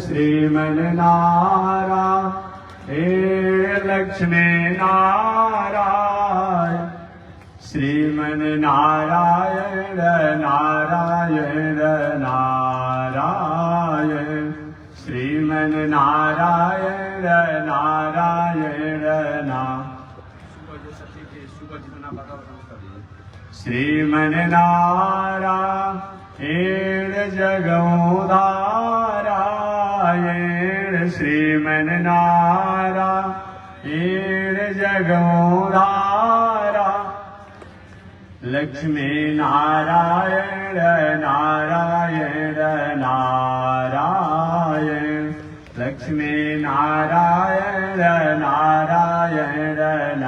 श्रीमन्नारायण लक्ष्मी नारायण श्रीमन्नारायण नारायण नारायण श्रीमन्नारायण नारायण श्रीमन्नारायण जगोदारायण श्रीमन्नारायण जगोदारा लक्ष्मी नारायण नारायण नारायण लक्ष्मी नारायण नारायण नारायण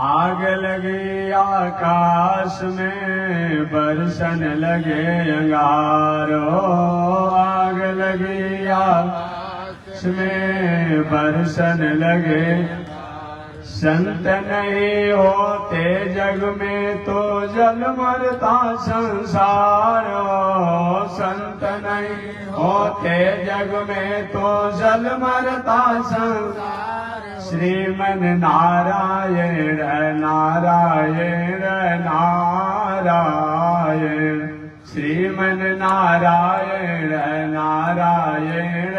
आग लगे आकाश में बरसन लगे अंगारो आग लगी आकाश में बरसन लगे संत नहीं होते जग में तो जल मरता संसार संत नहीं होते जग में तो जल मरता संसार श्रीमन्नारायण नारायण नारायण श्रीमन्नारायण नारायण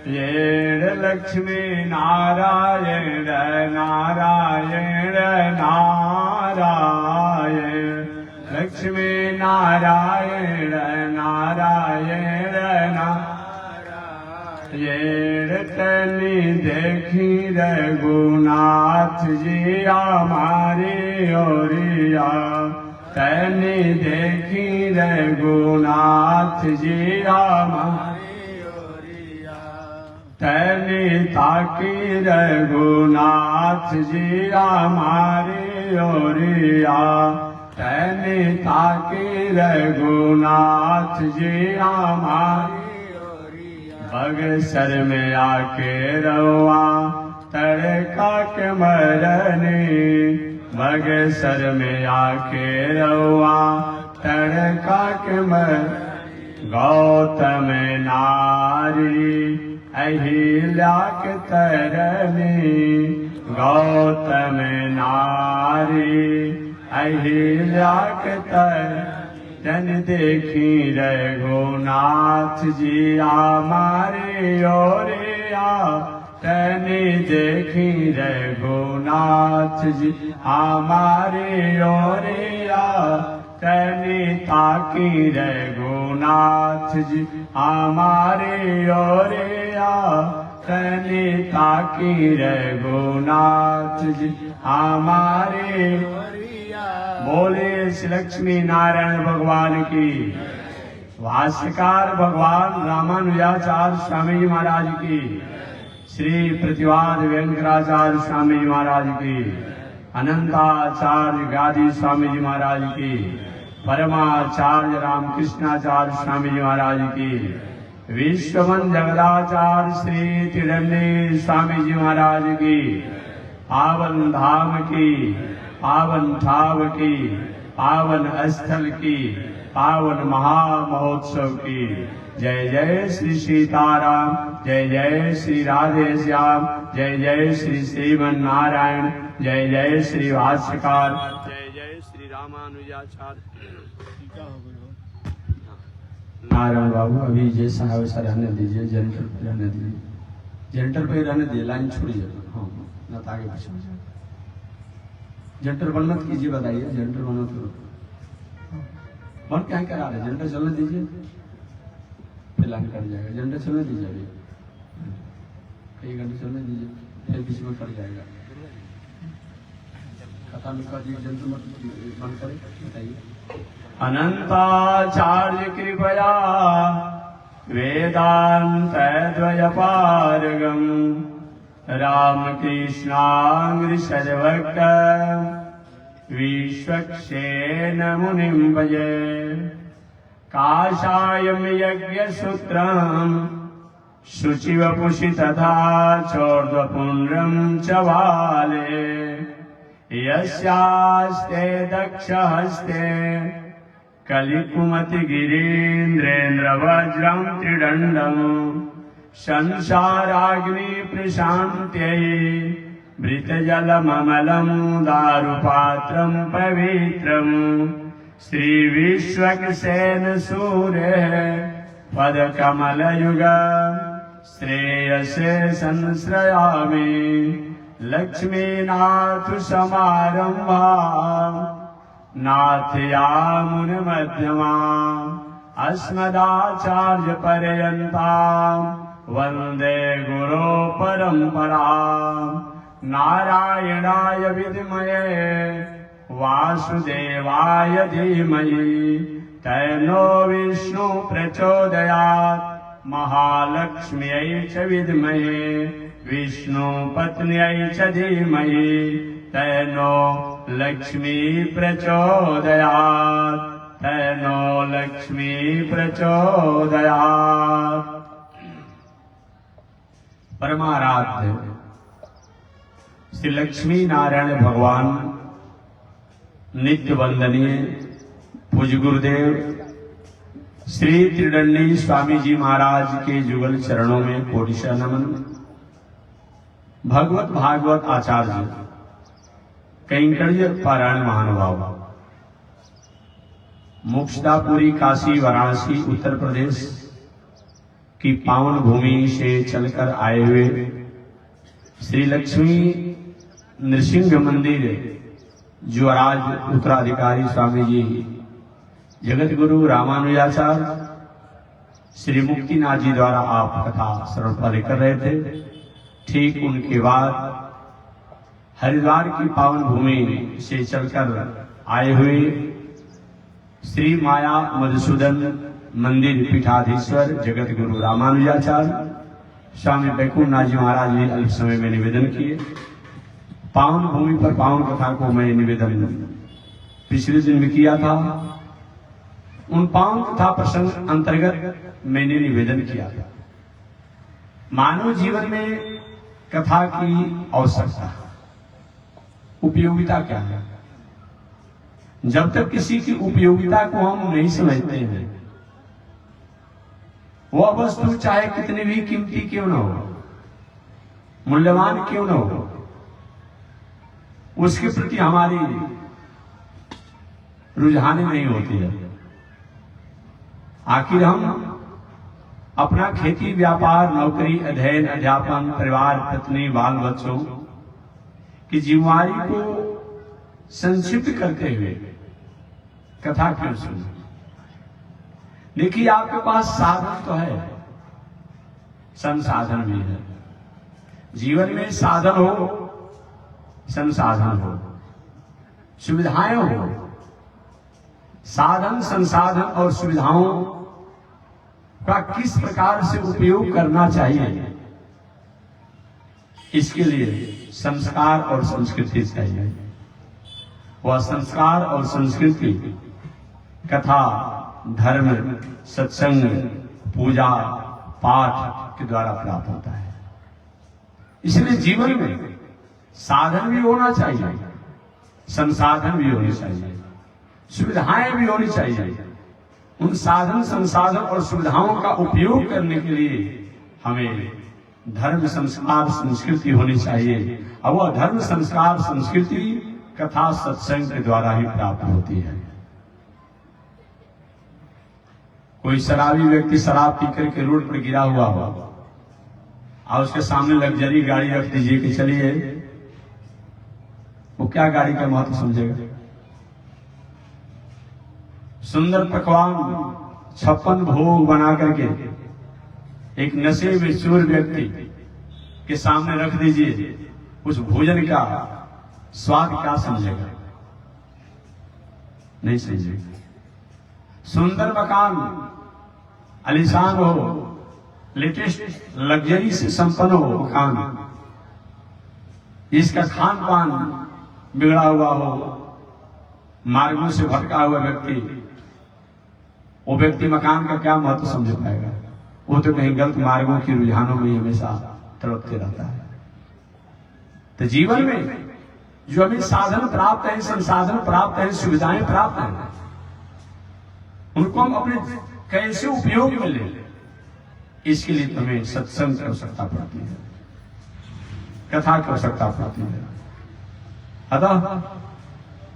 नारायण लक्ष्मी नारायण नारायण नारायण लक्ष्मी नारायण नारायण नारायण तनी देखी रघुनाथ जी हमारी ओरिया तनी देखी रघुनाथ जी हमारी ओरिया तनी ताकी रघुनाथ जी हमारी ओरिया तनी ताकी रघुनाथ जी हमारी बगसर में आके रवा तड़का के मरने बगसर में आके रवा तड़का के मर गौतम नारी अहिल्या के तरने गौतम नारी अहिल्या के तर जन देखी रघुनाथ जी हमारे ओरिया तने देखी रघुनाथ जी हमारे ओरिया तने ताकी रघुनाथ जी हमारे ओरिया तने ताकी रघुनाथ जी हमारे बोले श्री लक्ष्मी नारायण भगवान की भाष्यकार भगवान रामानुजाचार्य स्वामी जी महाराज की श्री प्रतिवाद वेंकटाचार्य स्वामी जी महाराज की अनंताचार्य गादी स्वामी जी महाराज की परमाचार्य रामकृष्णाचार्य स्वामी जी महाराज की विश्वमन जगदाचार्य श्री तिरन्नी स्वामी जी महाराज की पावन धाम की पावन ठाव की पावन स्थल की पावन महामहोत्सव की जय जय श्री सीताराम जय जय श्री राधे श्याम जय जय श्री श्रीमन्नारायण जय जय श्री भाष्यकार जय जय श्री रामानुजाचार्य। नारायण बाबू अभी जैसा है वैसा रहने दीजिए जेंटर पे रहने दीजिए जेंटर पे रहने दीजिए लाइन छोड़िए हाँ न तो आगे पीछे जेंटर बंद मत कीजिए बताइए जेंटर बंद मत करो बंद क्या करा रहे जेंटर चलने दीजिए फिर लाइन कट जाएगा जेंटर चलने दीजिए अभी कई घंटे चलने दीजिए फिर बीच में कट जाएगा कथा में का जी जेंटर मत बंद करें बताइए अनंताचार्य कृपया वेदांत द्वयपारगम रामकृष्णांग्रिशर्वक विश्वक्षेण मुनिं भजे काषायं यज्ञसूत्रं शुचिवपुषि तथा चोर्ध्वपुण्ड्रं च वाले यस्यास्ते दक्षहस्ते कलिकुमति गिरीन्द्रेन्द्र वज्रं त्रिदण्डं संसाराग्नि प्रशान्त्यै मृतजलममलं दारुपात्रं पवित्रं श्रीविश्वक्सेन सूर्यः पदकमलयुग श्रेयसे संश्रयामि लक्ष्मीनाथ समारंभा नाथयामुनमध्यमा अस्मदाचार्य पर्यन्ता वन्दे गुरो परम्परा नारायणाय विद्महे वासुदेवाय धीमहि तन्नो विष्णु प्रचोदयात् महालक्ष्म्यै च विद्महे विष्णु पत्न्यै च धीमहि तन्नो लक्ष्मी प्रचोदयात् तन्नो लक्ष्मी प्रचोदयात्। परमाराध्य श्री लक्ष्मी नारायण भगवान नित्य वंदनीय पूज्य गुरुदेव श्री त्रिदंडी स्वामी जी महाराज के जुगल चरणों में कोटिशः नमन। भगवत भागवत आचार्य कैंकर्य पारायण महानुभाव मोक्षदापुरी काशी वाराणसी उत्तर प्रदेश की पावन भूमि से चलकर आए हुए श्री लक्ष्मी नृसिंह मंदिर ज्वराज उत्तराधिकारी स्वामी जी जगत गुरु रामानुजाचार्य श्री मुक्तिनाथ जी द्वारा आप कथा श्रवण कर रहे थे। ठीक उनके बाद हरिद्वार की पावन भूमि से चलकर आए हुए श्री माया मधुसूदन मंदिर पीठाधीश्वर जगत गुरु रामानुजाचार्य स्वामी बैकुंठनाथ जी महाराज ने अल्प समय में निवेदन किए। पावन भूमि पर पावन कथा को मैं निवेदन पिछले दिन में किया था। उन पावन कथा प्रसंग अंतर्गत मैंने निवेदन किया था। मानव जीवन में कथा की आवश्यकता उपयोगिता क्या है? जब तक किसी की उपयोगिता को हम नहीं समझते हैं, वह वस्तु चाहे कितनी भी कीमती क्यों न हो, मूल्यवान क्यों न हो, उसके प्रति हमारी रुझान नहीं होती है। आखिर हम अपना खेती व्यापार नौकरी अध्ययन अध्यापन परिवार पत्नी बाल बच्चों की जिम्मेवारी को संक्षिप्त करते हुए कथा क्यों सुने? देखिए, आपके पास साधन तो है, संसाधन भी है। जीवन में साधन हो, संसाधन हो, सुविधाएं हो। साधन संसाधन और सुविधाओं का किस प्रकार से उपयोग करना चाहिए, इसके लिए संस्कार और संस्कृति चाहिए। वह संस्कार और संस्कृति कथा धर्म सत्संग पूजा पाठ के द्वारा प्राप्त होता है। इसलिए जीवन में साधन भी होना चाहिए, संसाधन भी होने चाहिए, सुविधाएं भी होनी चाहिए। उन साधन संसाधन और सुविधाओं का उपयोग करने के लिए हमें धर्म संस्कार संस्कृति होनी चाहिए। और वह धर्म संस्कार संस्कृति कथा सत्संग के द्वारा ही प्राप्त होती है। कोई शराबी व्यक्ति शराब पीकर के रोड पर गिरा हुआ हो और उसके सामने लग्जरी गाड़ी रख दीजिए कि चलिए, वो क्या गाड़ी का महत्व समझेगा? सुंदर पकवान 56 भोग बना करके एक नशे में चूर व्यक्ति के सामने रख दीजिए, उस भोजन का स्वाद क्या समझेगा? नहीं समझेगा। सुंदर मकान आलीशान हो, लेटेस्ट लग्जरी से संपन्न हो मकान, इसका खान पान बिगड़ा हुआ हो, मार्गों से भटका हुआ व्यक्ति, वो व्यक्ति मकान का क्या महत्व समझ पाएगा? वो तो कहीं गलत मार्गों की रुझानों में हमेशा तड़पते रहता है। तो जीवन में जो हमें साधन प्राप्त है, संसाधन प्राप्त है, सुविधाएं प्राप्त हैं, उनको हम अपने कैसे उपयोग में ले, इसके लिए तुम्हें सत्संग की आवश्यकता पड़ती है, कथा की आवश्यकता पड़ती है। अतः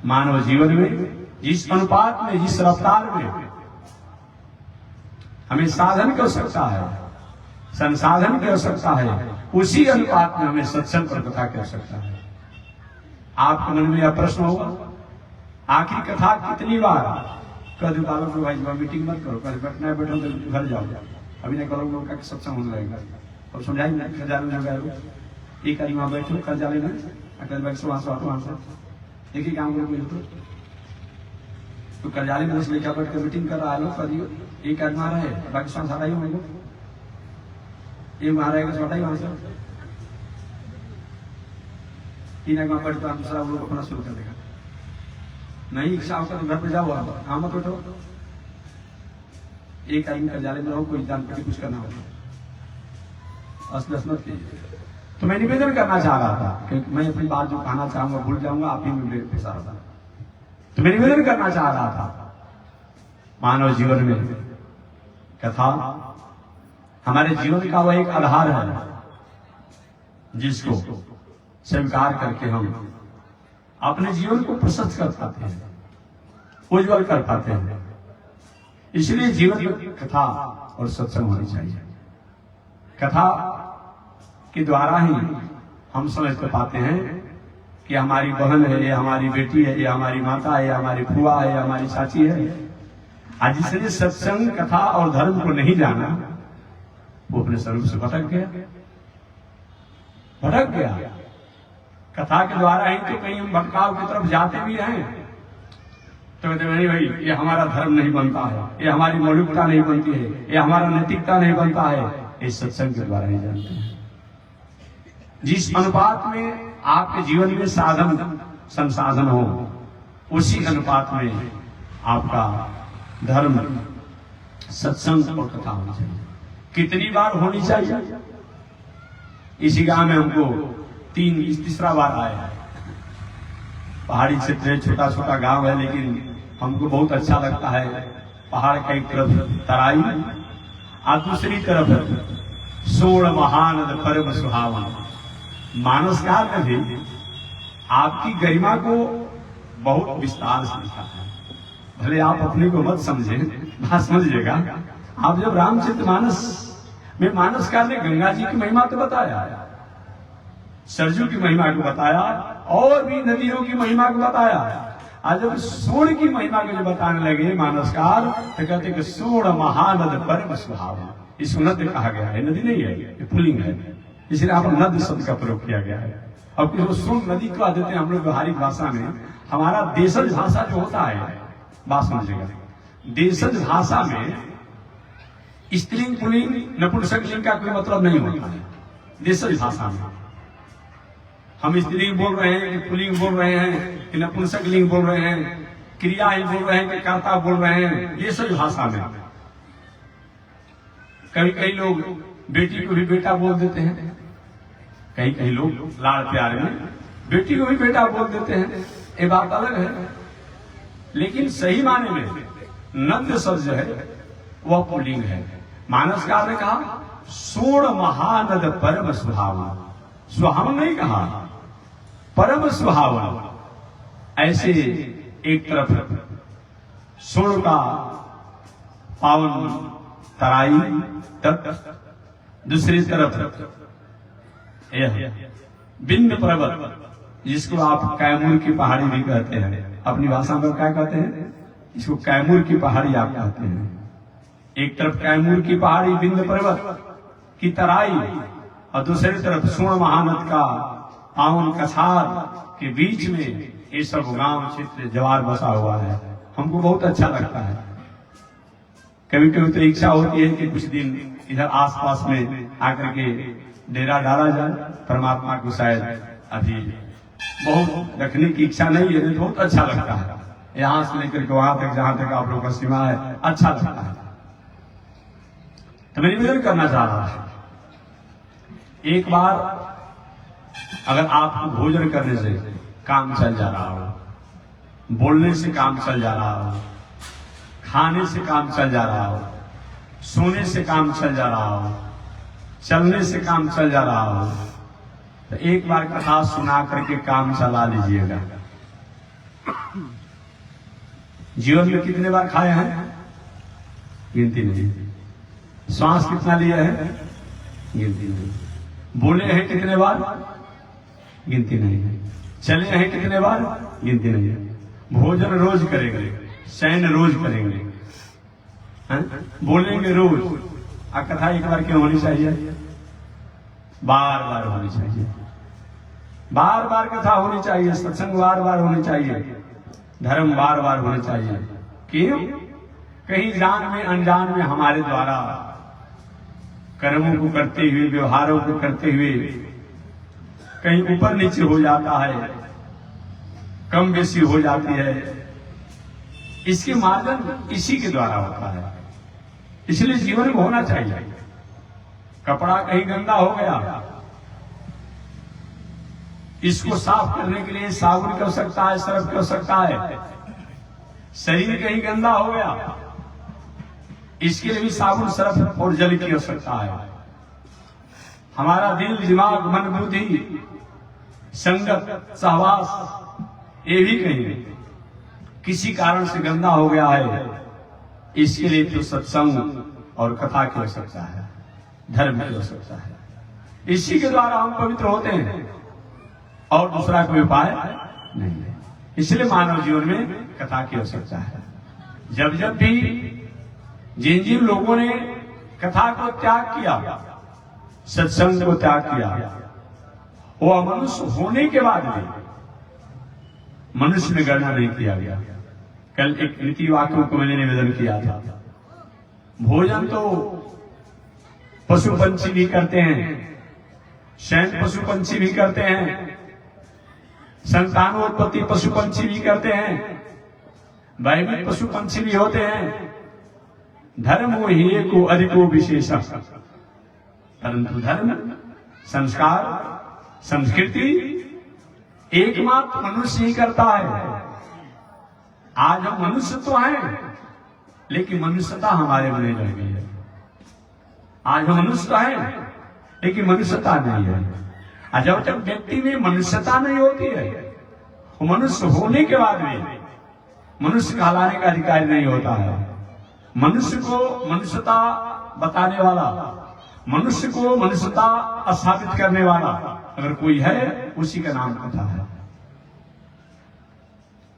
मानव जीवन में जिस अनुपात में, जिस रफ्तार में हमें साधन की आवश्यकता है, संसाधन की आवश्यकता है, उसी अनुपात में हमें सत्संग और कथा की आवश्यकता है। आपके मन में यह प्रश्न होगा, आखिर कथा कितनी बार? कभी बालक को भाई मीटिंग मत करो, कभी बैठना है बैठो तो घर जाओ, अभी नहीं करो लोग का सत्संग होने लगेगा और समझाएंगे खजाने में एक आदमी वहां बैठो, कल जा लेना, अकल बैठ से वहां से वहां से एक ही काम करो। तो कर्जाली में उसने क्या बैठ कर मीटिंग कर रहा है, कभी एक आदमी आ रहा है, बाकी सांस आ रही हो, एक वहां रहेगा छोटा ही वहां से तीन आदमी बैठ तो दूसरा वो लोग अपना शुरू कर देगा। नहीं इच्छा होता तो घर पे जाओ, हाँ मत बैठो, एक आदमी कर्जालय में रहो, कोई जान पड़ी कुछ करना होगा, असलस मत कीजिए। तो मैं निवेदन करना चाह रहा था कि मैं अपनी बात जो कहना चाहूंगा भूल जाऊंगा, आप ही में फंसा रहा था। तो मैं निवेदन करना चाह रहा था, मानव जीवन में कथा हमारे जीवन का वह एक आधार है जिसको स्वीकार करके हम अपने जीवन को प्रशस्त कर पाते हैं, उज्जवल कर पाते हैं। इसलिए जीवन में कथा और सत्संग होनी चाहिए। कथा के द्वारा ही हम समझ पाते हैं कि हमारी बहन है, ये हमारी बेटी है, ये हमारी माता है, ये हमारी फुआ है, ये हमारी चाची है। आज जिसने सत्संग, कथा और धर्म को नहीं जाना, वो अपने स्वरूप से भटक गया। कथा के द्वारा ही तो कहीं हम भटकाव की तरफ जाते भी हैं, तो कहते नहीं भाई ये हमारा धर्म नहीं बनता है, ये हमारी मौलिकता नहीं बनती है, ये हमारा नैतिकता नहीं बनता है। इस सत्संग के द्वारा ही जानते हैं। जिस अनुपात में आपके जीवन में साधन संसाधन हो, उसी अनुपात में आपका धर्म, सत्संग और कथा होनी चाहिए। कितनी बार होनी चाहिए? इसी गांव में हमको तीसरा बार आया है। पहाड़ी क्षेत्र है, छोटा छोटा गांव है, लेकिन हमको बहुत अच्छा लगता है। पहाड़ का एक तरफ तराई और दूसरी तरफ सोड़ महानद परम सुहावन। मानस काल में भी आपकी गरिमा को बहुत विस्तार से लिखा है। भले आप अपने को मत समझे, बात समझिएगा। आप जब रामचरितमानस में मानस काल ने गंगा जी की महिमा तो बताया, सरजू की महिमा को बताया, और भी नदियों की महिमा को बताया। आज जब सोड़ की महिमा को जो बताने लगे मानसकार, तो कहते कि सोड़ महानद परम सुहावन। इसको नद कहा गया है, नदी नहीं है, ये पुल्लिंग है, इसलिए आप नद शब्द का प्रयोग किया गया है। अब किसी सोड़ नदी को देते हैं हम लोग व्यवहारिक भाषा में। हमारा देशज भाषा जो होता है, बात समझिएगा, देशज भाषा में स्त्रीलिंग पुल्लिंग नपुंसकलिंग का कोई मतलब नहीं होता है। देशज भाषा में हम स्त्रीलिंग बोल रहे हैं कि पुल्लिंग बोल रहे हैं कि नपुंसकलिंग बोल रहे हैं, क्रिया ही बोल रहे हैं कि कर्ता बोल रहे हैं, देशज भाषा में। कई लोग बेटी को भी बेटा बोल देते हैं, कई लोग लाड़ प्यार में बेटी को भी बेटा बोल देते हैं, ये बात अलग है। लेकिन सही माने में नद्य शब्द जो है वह पुल्लिंग है। मानसकार ने कहा सोड़ महानद परम सुहावन। सुहावन नहीं कहा, परम सुहावन। ऐसे एक तरफ सोड़ का पावन तराई तट, दूसरी तरफ यह विंध्य पर्वत, जिसको आप कैमूर की पहाड़ी भी कहते हैं। अपनी भाषा में क्या कहते हैं? इसको कैमूर की पहाड़ी आप कहते हैं। एक तरफ कैमूर की पहाड़ी विंध्य पर्वत की तराई, और दूसरी तरफ सोड़ महानद का पावन कछार के बीच में ये सब गांव क्षेत्र जवार बसा हुआ है। हमको बहुत अच्छा लगता है। कभी कभी तो इच्छा होती है कि कुछ दिन इधर आसपास में आकर के डेरा डाला जाए। परमात्मा को शायद अभी बहुत रखने की इच्छा नहीं है, बहुत अच्छा लगता है। यहाँ से लेकर के वहां तक, जहां तक आप लोगों का सीमा है, अच्छा लगता है। तो मैं निवेदन करना चाह रहा था, एक बार अगर आपको भोजन करने से काम चल जा रहा हो, बोलने से काम चल जा रहा हो, खाने से काम चल जा रहा हो, सोने से काम चल जा रहा हो, चलने से काम चल जा रहा हो, तो एक बार कथा सुना करके काम चला लीजिएगा। जीवन में कितने बार खाए हैं गिनती नहीं, श्वास कितना लिया है गिनती नहीं, बोले हैं कितने बार गिनती नहीं है, चले हैं कितने बार गिनती नहीं है, भोजन रोज करेंगे, शयन रोज करेंगे, बोलेंगे रोज। आ कथा एक बार क्यों होनी चाहिए? बार बार होनी चाहिए, बार बार कथा होनी चाहिए, सत्संग बार बार होनी चाहिए, धर्म बार बार होने चाहिए। क्यों? कहीं जान में अनजान में हमारे द्वारा कर्मों को करते हुए, व्यवहारों को करते हुए कहीं ऊपर नीचे हो जाता है, कम बेसी हो जाती है, इसके मार्जन इसी के द्वारा होता है। इसलिए जीवन में होना चाहिए। कपड़ा कहीं गंदा हो गया, इसको साफ करने के लिए साबुन की आवश्यकता है, सर्फ की आवश्यकता है। शरीर कहीं गंदा हो गया, इसके लिए भी साबुन, सर्फ और जल की आवश्यकता है। हमारा दिल, दिमाग, मन, बुद्धि, संगत, सहवास, ये भी कहीं किसी कारण से गंदा हो गया है, इसके लिए तो सत्संग और कथा की आवश्यकता है, धर्म की आवश्यकता है। इसी के द्वारा हम पवित्र होते हैं और दूसरा कोई उपाय नहीं है। इसलिए मानव जीवन में कथा की आवश्यकता है। जब जब भी जिन जिन लोगों ने कथा को त्याग किया, सत्संग को त्याग किया, वो मनुष्य होने के बाद भी मनुष्य में गणना नहीं किया गया। कल एक नीति वाक्यों को मैंने निवेदन किया था, भोजन तो पशु पंछी भी करते हैं, शयन पशु पंछी भी करते हैं, संतानोत्पत्ति पशु पंछी भी करते हैं, भयभीत पशु पंछी भी होते हैं। धर्म ही को अधिको विशेषम, परंतु धर्म, संस्कार, संस्कृति एकमात्र मनुष्य ही करता है। आज हम मनुष्य तो हैं, लेकिन मनुष्यता हमारे में नहीं रह गई है। आज हम मनुष्य हैं, लेकिन मनुष्यता नहीं है। और जब तक व्यक्ति में मनुष्यता नहीं होती है, वो मनुष्य होने के बाद भी मनुष्य कहलाने का अधिकारी नहीं होता है। मनुष्य को मनुष्यता बताने वाला, मनुष्य को मनुष्यता स्थापित करने वाला अगर कोई है, उसी का नाम कथा है।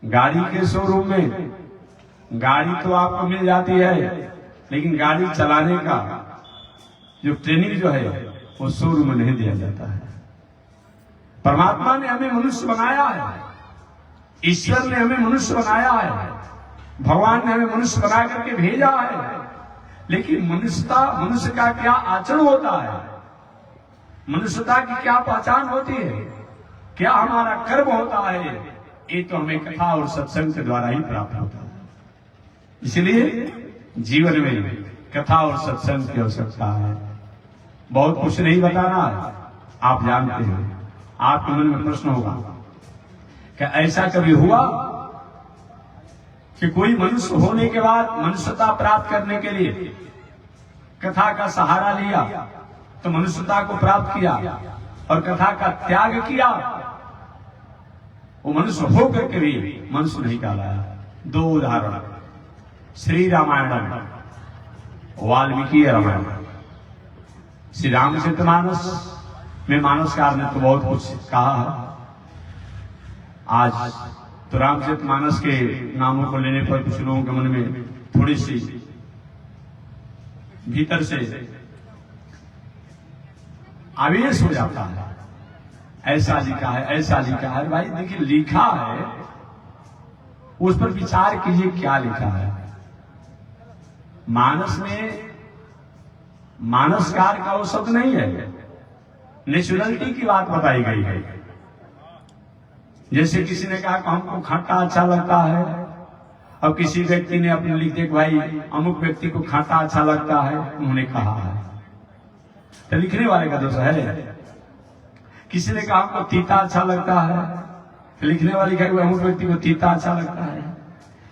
गाड़ी के शोरूम में गाड़ी तो आपको मिल जाती है, लेकिन गाड़ी चलाने का जो ट्रेनिंग जो है वो शोरूम में नहीं दिया जाता है। परमात्मा ने हमें मनुष्य बनाया है, ईश्वर ने हमें मनुष्य बनाया है, भगवान ने हमें मनुष्य बना करके भेजा है, लेकिन मनुष्य का क्या आचरण होता है, मनुष्यता की क्या पहचान होती है, क्या हमारा कर्म होता है, ये तो हमें कथा और सत्संग के द्वारा ही प्राप्त होता है। इसलिए जीवन में कथा और सत्संग की आवश्यकता है। बहुत कुछ नहीं बताना है, आप जानते हैं। आपके मन में प्रश्न होगा, क्या ऐसा कभी हुआ कि कोई मनुष्य होने के बाद मनुष्यता प्राप्त करने के लिए कथा का सहारा लिया तो मनुष्यता को प्राप्त किया, और कथा का त्याग किया, वो मनुष्य होकर के भी मनुष्य नहीं कहलाया? दो उदाहरण, श्री रामायण, वाल्मीकि रामायण। श्री रामचरितमानस में मानसकार ने तो बहुत कुछ कहा है। आज तो रामचरितमानस के नामों को लेने पर कुछ लोगों के मन में थोड़ी सी भीतर से आवेश हो जाता है, ऐसा लिखा है, ऐसा लिखा है। भाई देखिए, लिखा है, उस पर विचार कीजिए क्या लिखा है। मानस में मानसकार का वो शब्द नहीं है, नेचुरलिटी की बात बताई गई है। जैसे किसी ने कहा कि हमको खट्टा अच्छा लगता है, अब किसी व्यक्ति ने अपने लिख दिया कि भाई अमुक व्यक्ति को खट्टा अच्छा लगता है, उन्होंने कहा है, तो लिखने वाले का दोष है। किसी ने कहा हमको तीता अच्छा लगता है, तो लिखने वाले का अमुक व्यक्ति को तीता अच्छा लगता है।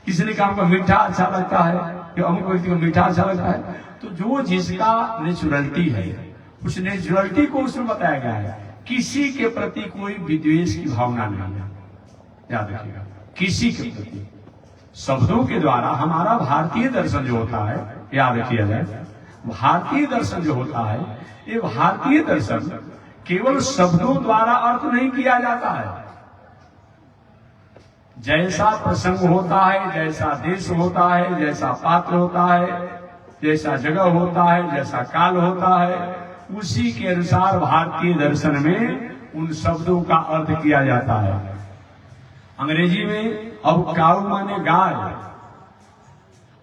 किसी ने कहा हमको मीठा अच्छा लगता है, कि हमको व्यक्ति को मीठा अच्छा लगता है। तो जो जिसका नेचुरलिटी है, उस नेचुरलिटी को उसमें बताया गया है। किसी के प्रति कोई विद्वेष की भावना नहीं है, याद रखिएगा, किसी के प्रति। शब्दों के द्वारा हमारा भारतीय दर्शन जो होता है, याद रखिए जाए, भारतीय दर्शन जो होता है, ये भारतीय दर्शन केवल शब्दों द्वारा अर्थ नहीं किया जाता है। जैसा प्रसंग होता है, जैसा देश होता है, जैसा पात्र होता है, जैसा जगह होता है, जैसा काल होता है, उसी के अनुसार भारतीय दर्शन में उन शब्दों का अर्थ किया जाता है। अंग्रेजी में अब काऊ माने गाय,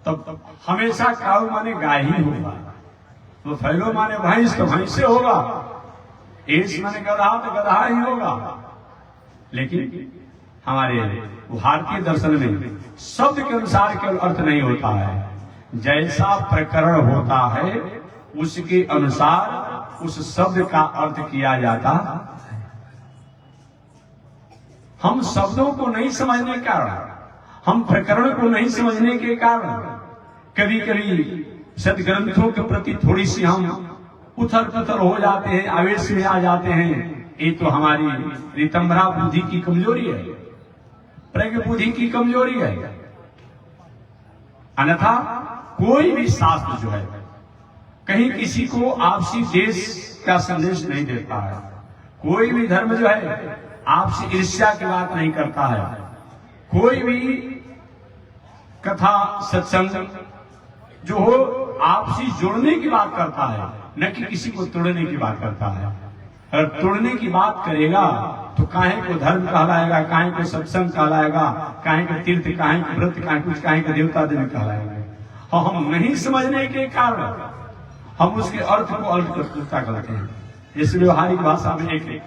तब हमेशा काऊ माने गाय ही होगा। तो फैलो माने भैंस, तो भैंस से होगा। एस माने गधा, तो गधा ही होगा। लेकिन हमारे भारतीय दर्शन में शब्द के अनुसार केवल अर्थ नहीं होता है, जैसा प्रकरण होता है उसके अनुसार उस शब्द का अर्थ किया जाता है। हम शब्दों को नहीं समझने के कारण, हम प्रकरण को नहीं समझने के कारण कभी कभी सदग्रंथों के प्रति थोड़ी सी हम उथल पुथल हो जाते हैं, आवेश में आ जाते हैं। ये तो हमारी रितंभरा बुद्धि की कमजोरी है, प्रज्ञ बुद्धि की कमजोरी है। अन्यथा कोई भी शास्त्र जो है कहीं किसी को आपसी देश का संदेश नहीं देता है। कोई भी धर्म जो है आपसी ईर्ष्या की बात नहीं करता है। कोई भी कथा सत्संग जो हो आपसी जोड़ने की बात करता है, न कि किसी को तोड़ने की बात करता है। अगर तोड़ने की बात करेगा तो काहे को धर्म कहलाएगा, काहे को सत्संग कहलाएगा, काहे को तीर्थ, काहे को व्रत, काहे को देवता देवी कहलाएगा। और हम नहीं समझने के कारण हम उसके अर्थ को अल्पता करते हैं। इस व्यवहारिक भाषा में एक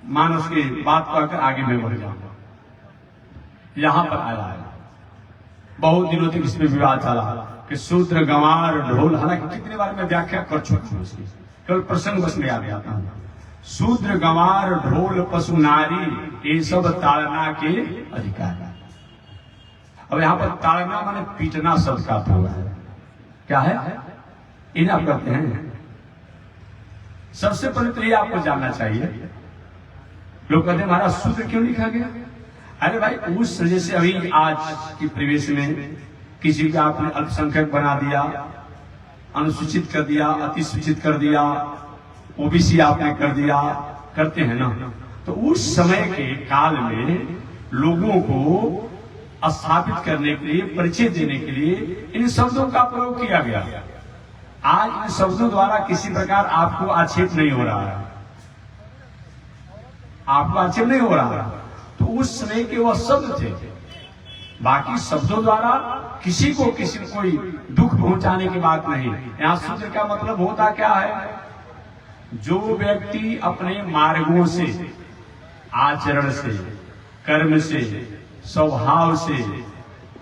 मानस की बात कहकर आगे मैं बढ़ जाऊंगा। यहां पर आया है, बहुत दिनों तक इसमें विवाद चला कि शूद्र, गंवार, ढोल, हालांकि कितनी बार मैं व्याख्या कर चुका हूं इसकी, केवल प्रसंग बस में याद आता हूं। शूद्र, गंवार, ढोल, पशु, नारी, ये सब ताड़ना के अधिकार है। अब यहां पर ताड़ना माने पीटना शब्द का हुआ है। क्या है? इन्हें आप करते हैं। सबसे पहले तो ये आपको जानना चाहिए, लोग कहते हैं महाराज शूद्र क्यों लिखा गया? अरे भाई, उस जैसे अभी आज की परिवेश में किसी का आपने अल्पसंख्यक बना दिया, अनुसूचित कर दिया, अतिसूचित कर दिया, ओबीसी आपने कर दिया, करते हैं ना। तो उस समय के काल में लोगों को स्थापित करने के लिए, परिचय देने के लिए इन शब्दों का प्रयोग किया गया। आज इन शब्दों द्वारा किसी प्रकार आपको आक्षेप नहीं हो रहा है, आपको आक्षेप नहीं हो रहा है। तो उस समय के वह शब्द थे। बाकी शब्दों द्वारा किसी को कोई दुख पहुंचाने की बात नहीं। यहाँ शूद्र का मतलब होता क्या है? जो व्यक्ति अपने मार्गों से, आचरण से, कर्म से, स्वभाव से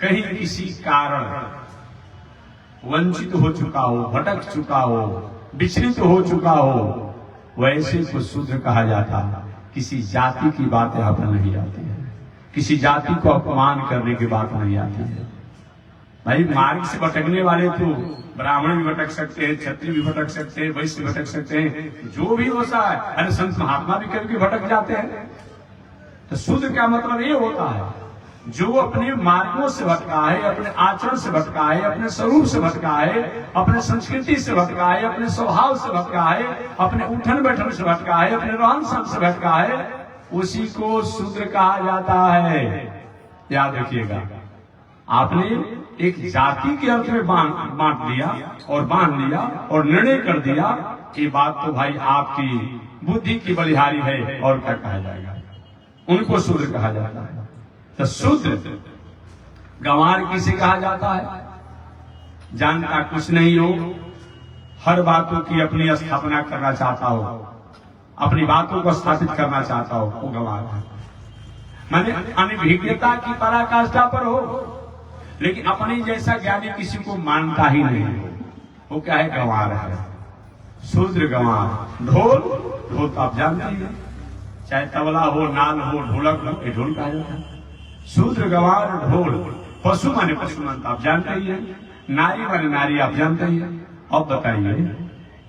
कहीं किसी कारण वंचित हो चुका हो, भटक चुका हो, विचलित हो चुका हो, वैसे को शूद्र कहा जाता है। किसी जाति की बात यहाँ पर नहीं आती है, किसी जाति को अपमान करने की बात नहीं आती है। भाई, मार्ग से भटकने वाले तो ब्राह्मण भी भटक सकते हैं, क्षत्रिय भी भटक सकते हैं, वैश्य भी भटक सकते हैं, जो भी होता है। अरे संत महात्मा भी कभी भटक जाते हैं। तो शूद्र का मतलब ये होता है जो अपने मार्गों से भटका है, अपने आचरण से भटका है, अपने स्वरूप से भटका है, अपने संस्कृति से भटका है, अपने स्वभाव से भटका है, अपने उठन बैठन से भटका है, अपने रहन सहन से भटका है, उसी को शूद्र कहा जाता है। याद रखिएगा, आपने एक जाति के अर्थ में बांट दिया और बांध लिया और निर्णय कर दिया। ये बात तो भाई आपकी बुद्धि की बलिहारी है, और क्या कहा जाएगा? उनको शूद्र कहा जाता है। तो शूद्र, गंवार किसे कहा जाता है? जानता कुछ नहीं हो, हर बातों की अपनी स्थापना करना चाहता हो, अपनी बातों को स्थापित करना चाहता हो, वो गंवार है। माने अनभिज्ञता की पराकाष्ठा पर हो, लेकिन अपनी जैसा ज्ञानी किसी को मानता ही नहीं हो, वो क्या है? गंवार है। शूद्र, गंवार। ढोल, ढोल तो आप जानते हैं, चाहे तबला हो, नाल हो, ढोलक हो, ये ढोल कहा जाता है। शूद्र, गंवार, ढोल, पशु माने पशुमान आप जानते ही हैं, नारी माने नारी आप जानते ही हैं। अब बताइए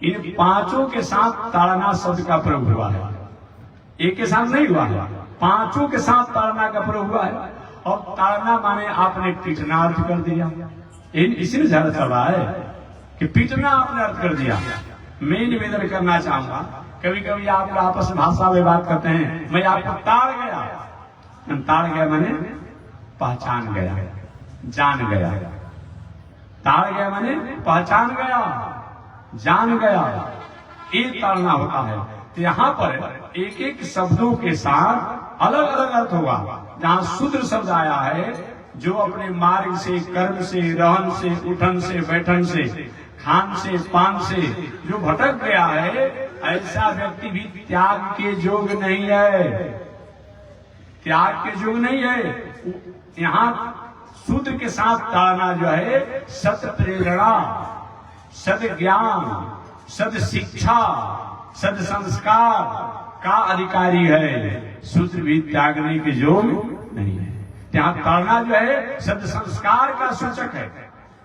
इन पांचों के साथ ताड़ना शब्द का प्रयोग हुआ है, एक के साथ नहीं हुआ है, पांचों के साथ ताड़ना का प्रयोग हुआ है। और ताड़ना माने आपने पीटना अर्थ कर दिया, इसीलिए ज्यादा चल रहा है कि पीटना आपने अर्थ कर दिया। मैं निवेदन करना चाहूंगा, कभी कभी आप आपस में भाषा में बात करते हैं, मैं आपको ताड़ गया, ताड़ गया माने पहचान गया, जान गया। ताड़ गया माने पहचान गया, जान गया, ये ताड़ना होता है। तो यहाँ पर एक एक शब्दों के साथ अलग अलग अर्थ होगा। जहाँ शूद्र शब्द आया है, जो अपने मार्ग से, कर्म से, रहन से, उठन से, बैठन से, खान से, पान से जो भटक गया है, ऐसा व्यक्ति भी त्याग के योग्य नहीं है, त्याग के योग्य नहीं है। यहाँ शूद्र के साथ ताड़ना जो है सत प्रेरणा, सद ज्ञान, सद शिक्षा, सद संस्कार का अधिकारी है। शूद्र भी त्यागने के योग्य नहीं है। यहाँ ताड़ना जो है सद संस्कार का सूचक है,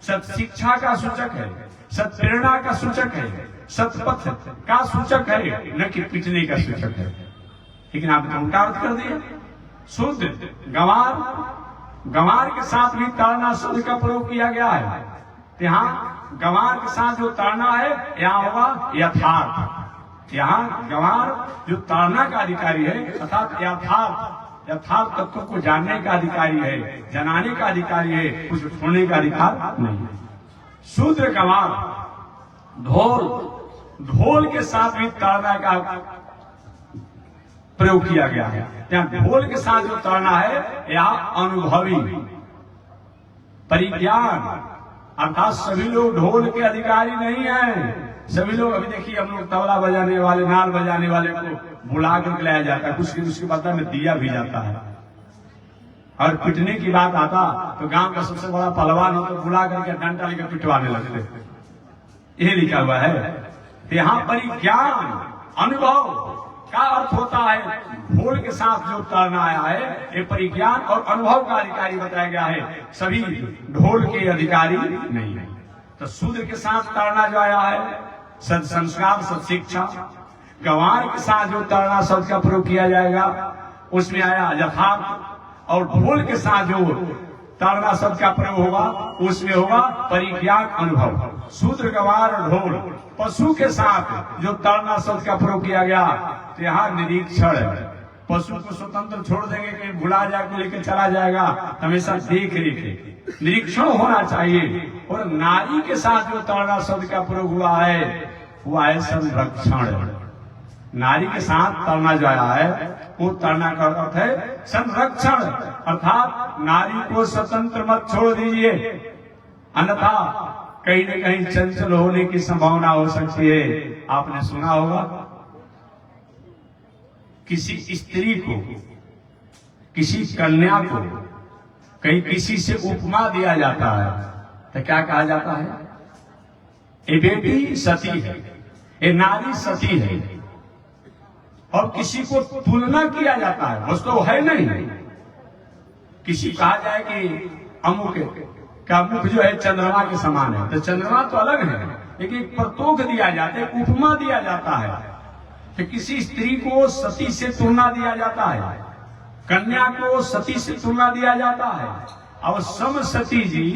सत शिक्षा का सूचक है, सत प्रेरणा का सूचक है, सतपथ का सूचक है, न कि पिटने का सूचक है। लेकिन आपने उल्टा अर्थ कर दिया। शूद्र गंवार, गंवार के साथ भी ताड़ना शब्द का प्रयोग किया गया है। यहाँ गंवार के साथ जो ताड़ना है, यहाँ होगा यथार्थ। यहाँ गंवार जो ताड़ना का अधिकारी है, अर्थात यथार्थ तत्व को जानने का अधिकारी है, जनाने का अधिकारी है, कुछ छोड़ने का अधिकार नहीं है। शूद्र गंवार, ढोल, ढोल के साथ भी ताड़ना का प्रयोग किया गया है। यहाँ ढोल के साथ जो ताड़ना है, यहाँ अनुभवी परिज्ञान, अर्थात सभी लोग ढोल के अधिकारी नहीं हैं। सभी लोग, अभी देखिए हम लोग तबला बजाने वाले, नाल बजाने वाले को बुला कर लाया जाता है, कुछ उसके बदला में दिया भी जाता है। और पिटने की बात आता तो गांव का सबसे बड़ा पहलवान हो तो बुला करके डंडा लेकर पिटवाने लगते, ये लिखा हुआ है। तो यहाँ परिज्ञान, अनुभव का अर्थ होता है। ढोल के साथ जो ताड़ना आया है, ये परिज्ञान और अनुभव का अधिकारी बताया गया है, सभी ढोल के अधिकारी नहीं है। तो शूद्र के साथ ताड़ना जो आया है, सद संस्कार, सद शिक्षा। गंवार के साथ जो ताड़ना शब्द का प्रयोग किया जाएगा, उसमें आया यथार्थ। और ढोल के साथ जो ताड़ना शब्द का प्रयोग होगा, उसमें होगा परिज्ञान, अनुभव। शूद्र, गंवार और ढोल। पशु के साथ जो ताड़ना शब्द का प्रयोग किया गया, तो यहाँ निरीक्षण है। पशु को स्वतंत्र छोड़ देंगे, कहीं भुला जाकर लेकर चला जाएगा, हमेशा देख रेख, निरीक्षण होना चाहिए। और नारी के साथ जो ताड़ना शब्द का प्रयोग हुआ है, वो है संरक्षण। नारी के साथ ताड़ना जो आया है, वो ताड़ना का अर्थ है संरक्षण, अर्थात नारी को स्वतंत्र मत छोड़ दीजिए, अन्यथा कहीं न कहीं चंचल होने की संभावना हो सकती है। आपने सुना होगा किसी स्त्री को, किसी कन्या को कहीं किसी से उपमा दिया जाता है, तो क्या कहा जाता है? ये बेटी सती है, ये नारी सती है। और किसी को तुलना किया जाता है, वस्तु है नहीं। किसी कहा जाए कि अमुक का मुख जो है चंद्रमा के समान है, तो चंद्रमा तो अलग है, लेकिन एक प्रतोख दिया जाता है, उपमा दिया जाता है। तो किसी स्त्री को सती से तुलना दिया जाता है, कन्या को सती से तुलना दिया जाता है। और सम सती जी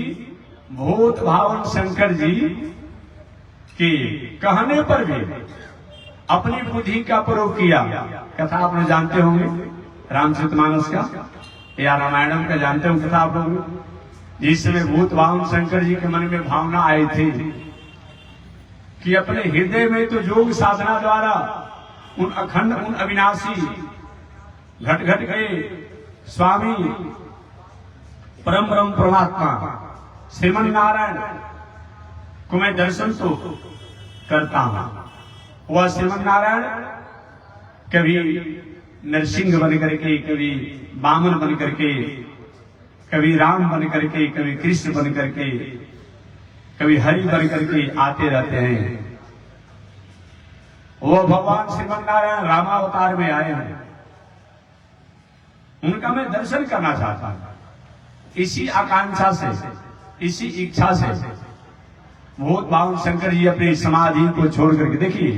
भूत भावन शंकर जी के कहने पर भी अपनी बुद्धि का प्रयोग किया। कथा आपने जानते होंगे रामचरितमानस का या रामायणम का, जानते होंगे कथा आप लोग, जिसमें भूत भावन शंकर जी के मन में भावना आई थी कि अपने हृदय में तो योग साधना द्वारा उन अखंड, उन अविनाशी घट घट के स्वामी परम ब्रह्म परमात्मा श्रीमन नारायण को मैं दर्शन तो करता हूं। वह श्रीमन नारायण कभी नरसिंह बन करके, कभी वामन बन करके, कभी राम बन करके, कभी कृष्ण बन करके, कभी हरि बन करके आते रहते हैं। वो भगवान श्रीमन नारायण रामावतार में आए हैं, उनका मैं दर्शन करना चाहता हूं। इसी आकांक्षा से, इसी इच्छा से बहुत बावन शंकर जी अपनी समाधि को छोड़ करके, देखिए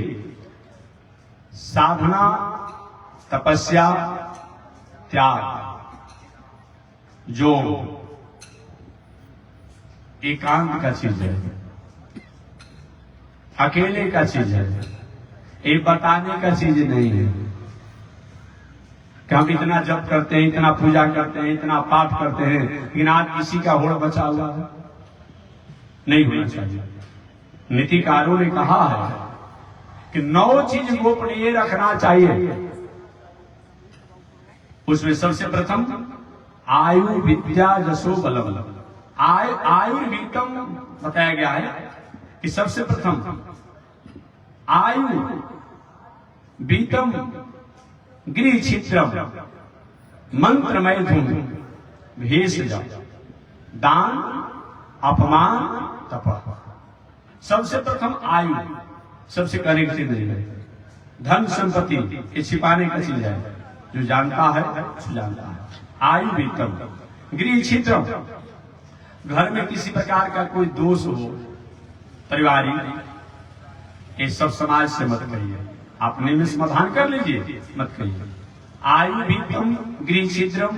साधना, तपस्या, त्याग, जो एकांत का चीज है, अकेले का चीज है, ये बताने का चीज नहीं है कि हम इतना जप करते हैं, इतना पूजा करते हैं, इतना पाठ करते हैं, लेकिन आज किसी का होड़ बचा हुआ है। नहीं होना चाहिए। नीतिकारों ने कहा है कि 9 चीज गोपनीय रखना चाहिए। उसमें सबसे प्रथम आयु, विद्या, जसो, बलम। आयु वीतम बताया गया है कि सबसे प्रथम आयु, वीतम, गृह छिद्रम, मंत्र मैथुन, भेषज, दान, अपमान, तप। सबसे प्रथम आयु, सबसे कहने की चीज नहीं है। धन संपत्ति ये छिपाने का चीज है, जो जानता है जो जानता है। आयु वीतम, गृह छिद्रम, घर में किसी प्रकार का कोई दोष हो पारिवारिक, ये सब समाज से मत कहिए, अपने में समाधान कर लीजिए, मत कहिए। आयु वीतम, गृह छिद्रम,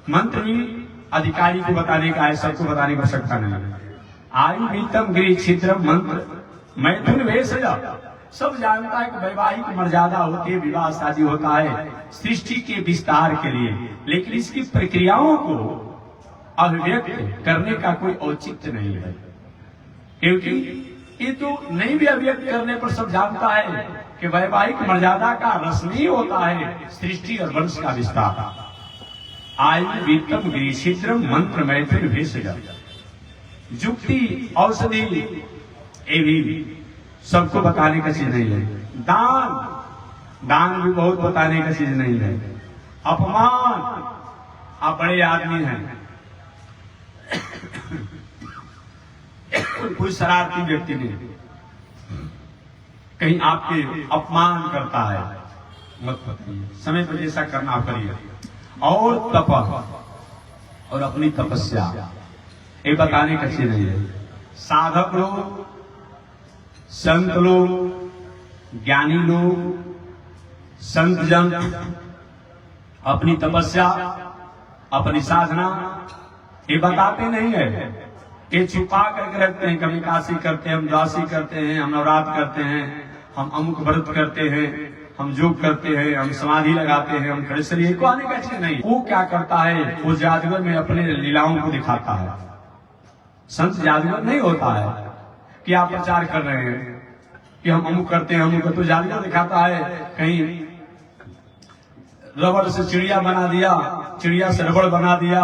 मंत्र भी अधिकारी को बताने का है, सबको बताने की आवश्यकता नहीं है। आयु वीतम, गृह छिद्रम, मंत्र मैथुन, भेषज। सब जानता है कि वैवाहिक मर्यादा होती है, विवाह शादी होता है सृष्टि के विस्तार के लिए, लेकिन इसकी प्रक्रियाओं को अभिव्यक्त करने का कोई औचित्य नहीं है, क्योंकि ये तो नहीं भी अभिव्यक्त करने पर सब जानता है कि वैवाहिक मर्यादा का रस्मी होता है सृष्टि और वंश का विस्तार। आयु वीतम, गृह छिद्रम, मंत्र मैथुन, भेषज। युक्ति, औषधि, ये भी सबको बताने का चीज नहीं है। दान भी बहुत बताने का चीज नहीं है। अपमान, आप बड़े आदमी हैं, कोई शरारती व्यक्ति ने कहीं आपके अपमान करता है, मत बताइए, समय पर ऐसा करना करिए। और तप, और अपनी तपस्या, ये बताने का चीज नहीं है। साधक लोग, संत लोग, ज्ञानी लोग, संत जन अपनी तपस्या, अपनी साधना ये बताते नहीं है, ये छुपा करके रखते हैं। कभी काशी करते हैं, हम दासी करते हैं, हम नवरात्र करते हैं, हम अमुक व्रत करते हैं, हम योग करते हैं, हम समाधि लगाते हैं, हम खड़े शरीर को आने का चीज नहीं। वो क्या करता है, वो जादूगर में अपने लीलाओं को दिखाता है। संत जादूगर नहीं होता है कि आप प्रचार कर रहे हैं कि हम अमुक करते हैं, अमुक। तो जादूगर दिखाता है, कहीं रबड़ से चिड़िया बना दिया, चिड़िया से रबड़ बना दिया,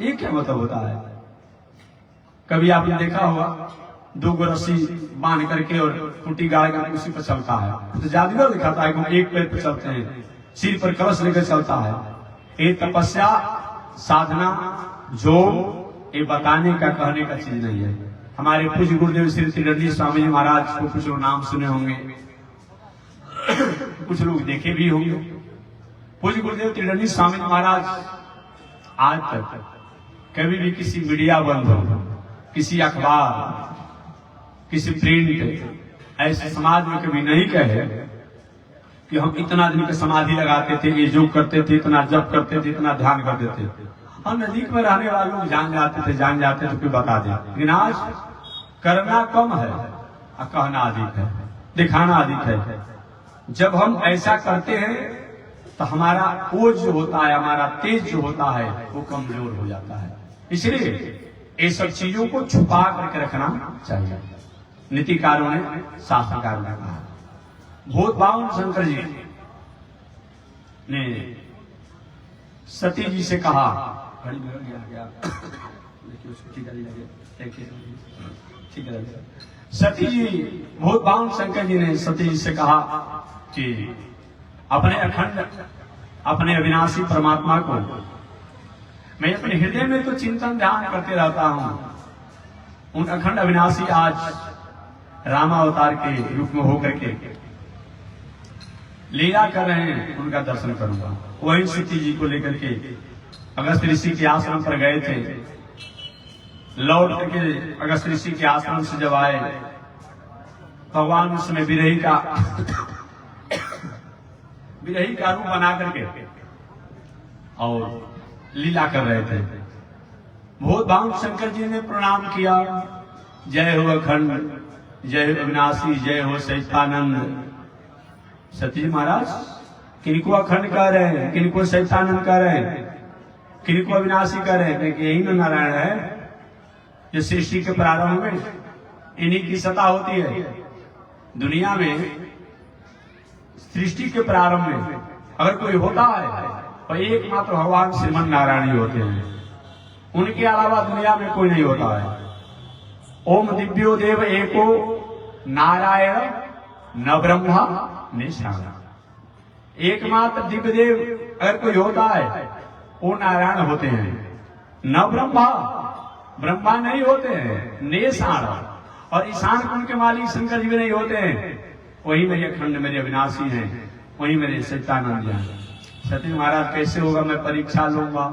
ये क्या मतलब होता है। कभी आपने देखा होगा 2 गो रस्सी बांध करके और कुटी गाड़ करके उसी पर चलता है, तो जादूगर दिखाता है कि एक पैर पर चलते हैं, सिर पर कलश लेकर चलता है। ये तपस्या, साधना, जो ये बताने का, कहने का चीज नहीं है। हमारे पूज्य गुरुदेव श्री त्रिदंडी स्वामी जी महाराज को कुछ लोग नाम सुने होंगे, कुछ लोग देखे भी होंगे। पूज्य गुरुदेव त्रिदंडी स्वामी जी महाराज आज तक कभी भी किसी मीडिया बंद हो, किसी अखबार, किसी प्रिंट, ऐसे समाज में कभी नहीं कहे कि हम इतना दिन की समाधि लगाते थे, ये योग करते थे, इतना जप करते थे, इतना ध्यान करते थे। हम नजदीक में रहने वाले लोग जान जाते थे तो बता दें, लेकिन आज करना कम है और कहना अधिक है, दिखाना अधिक है। जब हम ऐसा करते हैं तो हमारा ओज जो होता है, हमारा तेज जो होता है, वो कमजोर हो जाता है। इसलिए ये सब चीजों को छुपा करके रखना चाहिए। नीतिकारों ने, शास्त्रकारों ने कहा। भूत बावन शंकर जी ने सती जी से कहा, सती जी, भूत बावन शंकर जी ने सती जी से कहा कि अपने अखंड, अपने अविनाशी परमात्मा को मैं अपने हृदय में तो चिंतन ध्यान करते रहता हूं। उन अखंड अविनाशी आज रामावतार के रूप में होकर के लीला कर रहे हैं, उनका दर्शन करूंगा। वही सती जी को लेकर के अगस्त ऋषि के आश्रम पर गए थे। लौट करके अगस्त ऋषि के आश्रम से जब आए, भगवान उस समय बिरही का रूप बना करके और लीला कर रहे थे। बहुत भाव शंकर जी ने प्रणाम किया, जय हो अखंड, जय हो अविनाशी, जय हो सहितानंद। सती जी महाराज किनको अखंड कह रहे हैं, किनको सहितानंद कह रहे हैं, किनको अविनाशी कह रहे हैं? यही न नारायण है जो सृष्टि के प्रारंभ में इन्हीं की सत्ता होती है। दुनिया में सृष्टि के प्रारंभ में अगर कोई होता है तो एकमात्र भगवान श्रीमन नारायण ही होते हैं, उनके अलावा दुनिया में कोई नहीं होता है। ओम दिव्यो देव एको नारायण न ब्रह्मा न शाला। एकमात्र दिव्य देव अगर कोई होता है वो नारायण होते हैं, न ब्रह्मा नहीं होते हैं, ने सारा। और ईशान कुंड के मालिक शंकर जी भी नहीं होते हैं। वही मेरे अखंड, मेरे अविनाशी हैं, वही मेरे सच्चिदानंद हैं। सती महाराज कैसे होगा, मैं परीक्षा लूंगा?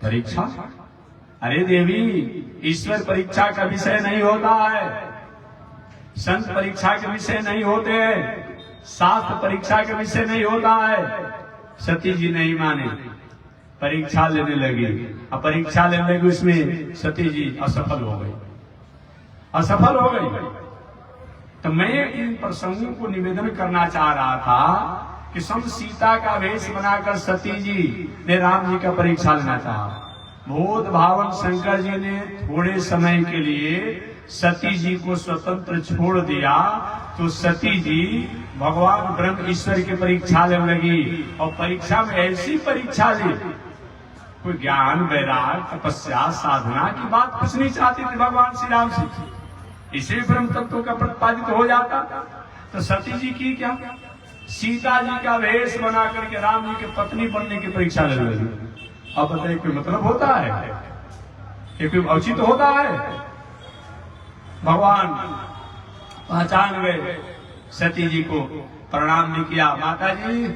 परीक्षा? अरे देवी, ईश्वर परीक्षा का विषय नहीं होता है, संत परीक्षा के विषय नहीं होते हैं, शास्त्र परीक्षा के विषय नहीं होता है। सती जी नहीं माने, परीक्षा लेने लगी। अब परीक्षा लेने लगी, उसमें सती जी असफल हो गई। तो मैं इन प्रसंगों को निवेदन करना चाह रहा था कि सम सीता का वेश बनाकर सती जी ने राम जी का परीक्षा लेना चाहा। बोध भावन शंकर जी ने थोड़े समय के लिए सती जी को स्वतंत्र छोड़ दिया, तो सती जी भगवान ब्रह्म ईश्वर की परीक्षा लेने लगी। और परीक्षा में ऐसी परीक्षा ली, कोई ज्ञान, वैराग, तपस्या, साधना की बात कुछ नहीं चाहती थी भगवान श्री राम से। इसे ब्रह्म तत्व का प्रतिपादित हो जाता। तो सती जी की क्या, सीता जी का वेश बना करके राम जी की पत्नी बनने की परीक्षा लेने लगी। अब बताइए, कोई मतलब होता है? ये कोई औचित्य होता है? भगवान पहचान गए, सती जी को प्रणाम भी किया। माता जी,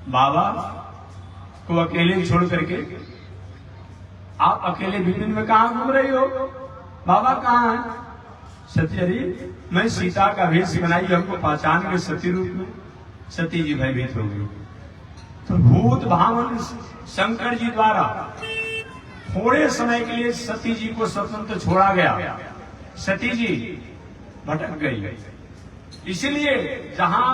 बाबा को अकेले छोड़ करके आप अकेले भिन्न में कहां घूम रही हो? बाबा कहाँ है? सती, अरे मैं सीता का वेश बनाई, हमको पहचान के सती रूप में। सती जी भयभीत हो गई। तो भूत भावन शंकर जी द्वारा थोड़े समय के लिए सती जी को स्वतंत्र छोड़ा गया। सती जी भटक गई। इसलिए जहां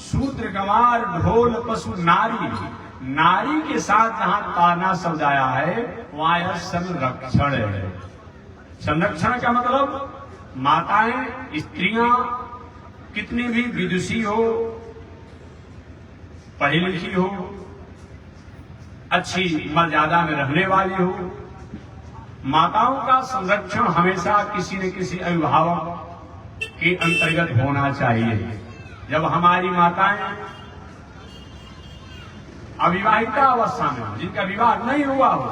शूद्र, गंवार, ढोल, पशु, नारी के साथ जहां ताना शब्द आया है, वहां यह संरक्षण है। संरक्षण का मतलब माताएं, स्त्रियां कितनी भी विदुषी हो, पढ़ी लिखी हो, अच्छी मर्यादा में रहने वाली हो, माताओं का संरक्षण हमेशा किसी न किसी अभिभावक के अंतर्गत होना चाहिए। जब हमारी माताएं अविवाहिता अवस्था में, जिनका विवाह नहीं हुआ हो,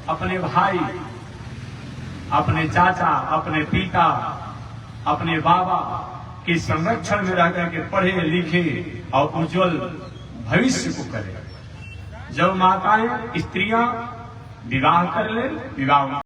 अपने भाई, अपने चाचा, अपने पिता, अपने बाबा के संरक्षण में रह करके पढ़े लिखे और उज्जवल भविष्य को करें। जब माताएं, स्त्रियां विवाह कर ले, विवाह